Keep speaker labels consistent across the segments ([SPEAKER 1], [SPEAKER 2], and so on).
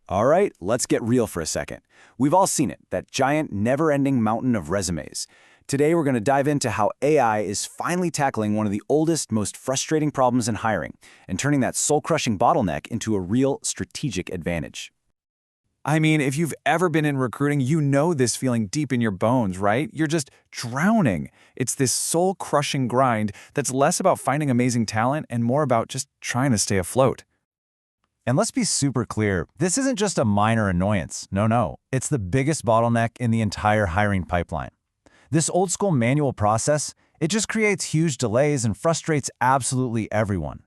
[SPEAKER 1] All right, let's get real for a second. We've all seen it, that giant, never-ending mountain of resumes. Today, we're going to dive into how AI is finally tackling one of the oldest, most frustrating problems in hiring and turning that soul-crushing bottleneck into a real strategic advantage.
[SPEAKER 2] I mean, if you've ever been in recruiting, you know this feeling deep in your bones, right? You're just drowning. It's this soul-crushing grind that's less about finding amazing talent and more about just trying to stay afloat.
[SPEAKER 3] And let's be super clear, this isn't just a minor annoyance. No. It's the biggest bottleneck in the entire hiring pipeline. This old-school manual process, it just creates huge delays and frustrates absolutely everyone.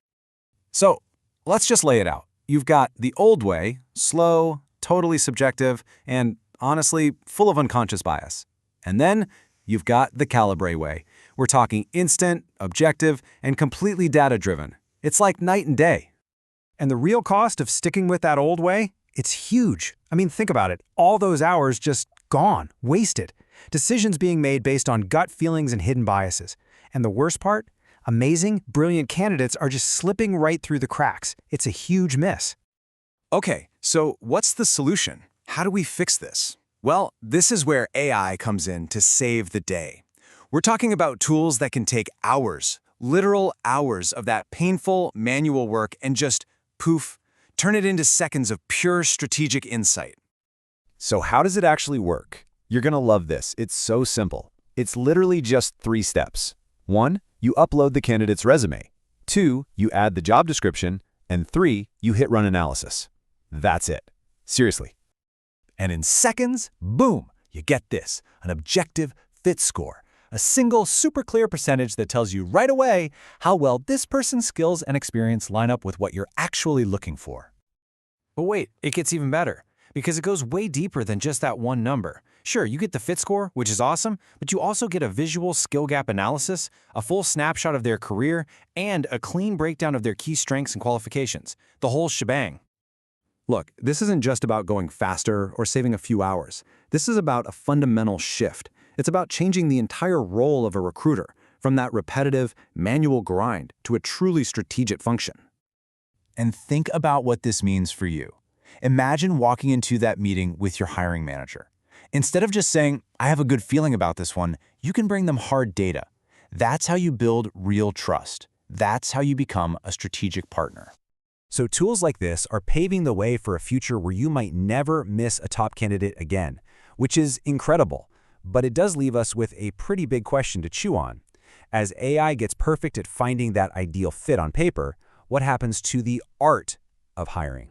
[SPEAKER 2] So, let's just lay it out. You've got the old way, slow, totally subjective, and honestly, full of unconscious bias. And then you've got the Calibre way. We're talking instant, objective, and completely data-driven. It's like night and day.
[SPEAKER 4] And the real cost of sticking with that old way? It's huge. I mean, think about it. All those hours just gone, wasted. Decisions being made based on gut feelings and hidden biases. And the worst part? Amazing, brilliant candidates are just slipping right through the cracks. It's a huge miss.
[SPEAKER 2] Okay, so what's the solution? How do we fix this? Well, this is where AI comes in to save the day. We're talking about tools that can take hours, literal hours of that painful manual work and just poof, turn it into seconds of pure strategic insight.
[SPEAKER 3] So how does it actually work? You're going to love this. It's so simple. It's literally just 3 steps. 1, you upload the candidate's resume. 2, you add the job description. And 3, you hit run analysis. That's it. Seriously.
[SPEAKER 1] And in seconds, boom, you get this, an objective fit score. A single, super clear percentage that tells you right away how well this person's skills and experience line up with what you're actually looking for.
[SPEAKER 4] But wait, it gets even better, because it goes way deeper than just that one number. Sure, you get the fit score, which is awesome, but you also get a visual skill gap analysis, a full snapshot of their career, and a clean breakdown of their key strengths and qualifications. The whole shebang.
[SPEAKER 2] Look, this isn't just about going faster or saving a few hours. This is about a fundamental shift. It's about changing the entire role of a recruiter from that repetitive, manual grind to a truly strategic function.
[SPEAKER 3] And think about what this means for you. Imagine walking into that meeting with your hiring manager. Instead of just saying, I have a good feeling about this one, you can bring them hard data. That's how you build real trust. That's how you become a strategic partner.
[SPEAKER 4] So tools like this are paving the way for a future where you might never miss a top candidate again, which is incredible. But it does leave us with a pretty big question to chew on. As AI gets perfect at finding that ideal fit on paper, what happens to the art of hiring?